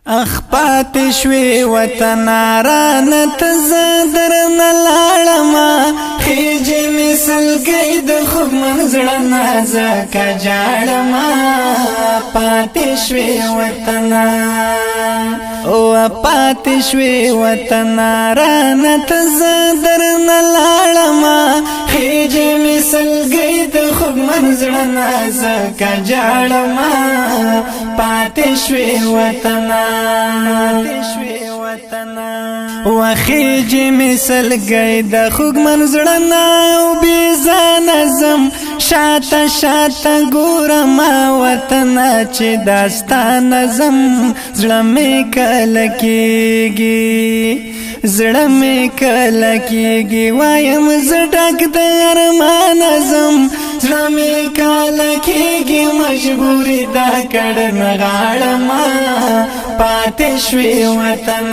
اخپات شوی وطن رانت زدر نلالما خیج مثل گید خوب منزل نازکا جالما پات شوی وطن او پات شوی وطن رانت زدر نلالما خیج مثل گید خوب منزل نازکا جالما پات شوی وطن وخیج مثل گید خوگ منزلنا و بیزا نظم شاتا شاتا گورم وطنا چی داستا نظم زلمی کلکیگی زلمی کلکیگی وایم زدک در ما نظم زلمی کلکیگی مجبوری دا کڑن غالما پات شوی وطن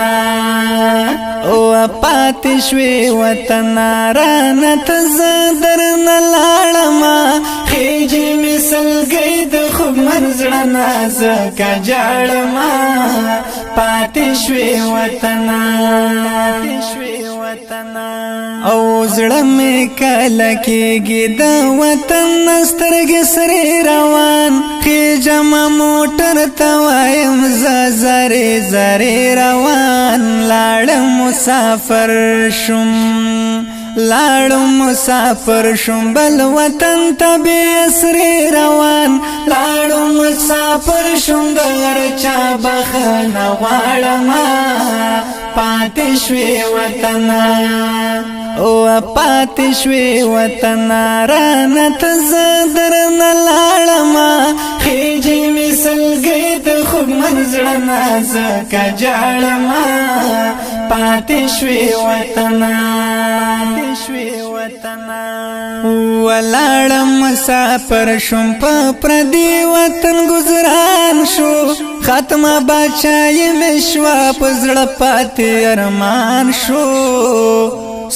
او پات شوی وطن رانت زدر نلالما خیج مثل گید خوب منزل نازکا جالما پات شوی وطن او زړه کله کېږي د وطن سترګې سرې روان خېجم موټر ته وایم زه زرې زرې روان لاړم مسافر شم بل وطن ته بې سرې روان لاړم مسافر شم د هر چا بخښنه غواړمه پات شوی وطن او پات شوی وطن رانت زدر نلالما خیج مثل گید خوب منزل نازکا جالما پات شوی وطن ولاړم مسافر شم په پردي وطن گزاران شو ختمه بچای مې شوه په زړه پاتې ارمان شو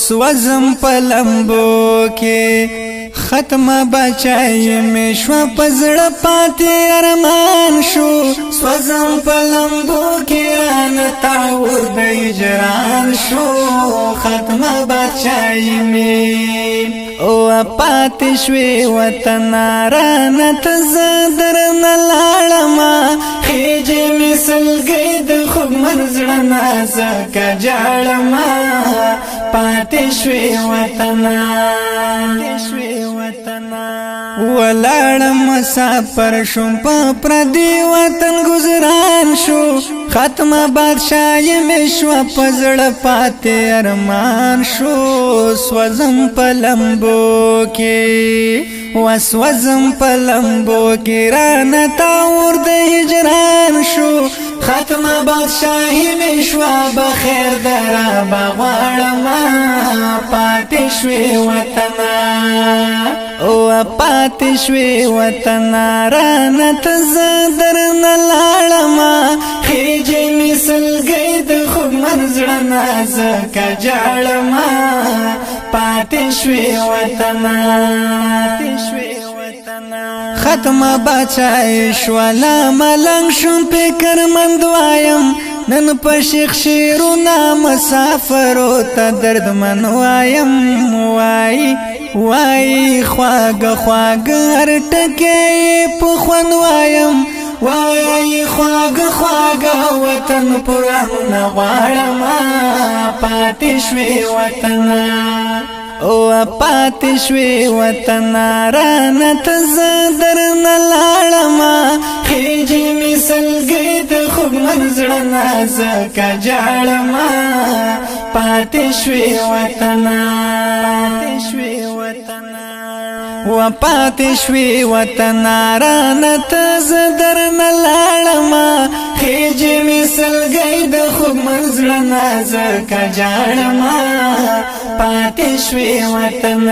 سوزم په لمبو کې ختمه بچای مې شوه په زړه پاتې ارمان شو سوزم په لمبو کې رانه تاور د هجران شو ختمه بچای مې او پات شوی وطن رانت زدر نلالما خیج مثل گید خوب منزل نازکا جالما پات شوی وطن ولاړم مسافر شم په پردي وطن گزاران شو ختمه بادشاہي مې شوه په زړه پاتې ارمان شو سوزم په لمبو کې وسوزم په لمبو کې رانه تاور د هجران شو ختمه بادشاہي مې شوه بخیر درابه غواړمه پاتې شوی وطن او پات شوی وطن رانت زدر نلالما خیج مثل گید خوب منزل نازکا جالما پات شوی وطن ختمه بچای شوالا ملنگ شون پیکر مند وایم نن په شیخ شیرونه مسافرو ته دردمن وایم وای خواږه خواږه هر ټکی په خوند وایم وای خواږه وطن پرانه غواړمه پاتې شوی وطن او پات شوی وطن رانت زدر نلالما خیج مثل گید خوب منزل نازکا جالما پات شوی وطن و پات شوی وطن رانت زدر نلالما خیج مثل گید خوب منزل نازکا جالما پات شوی وطن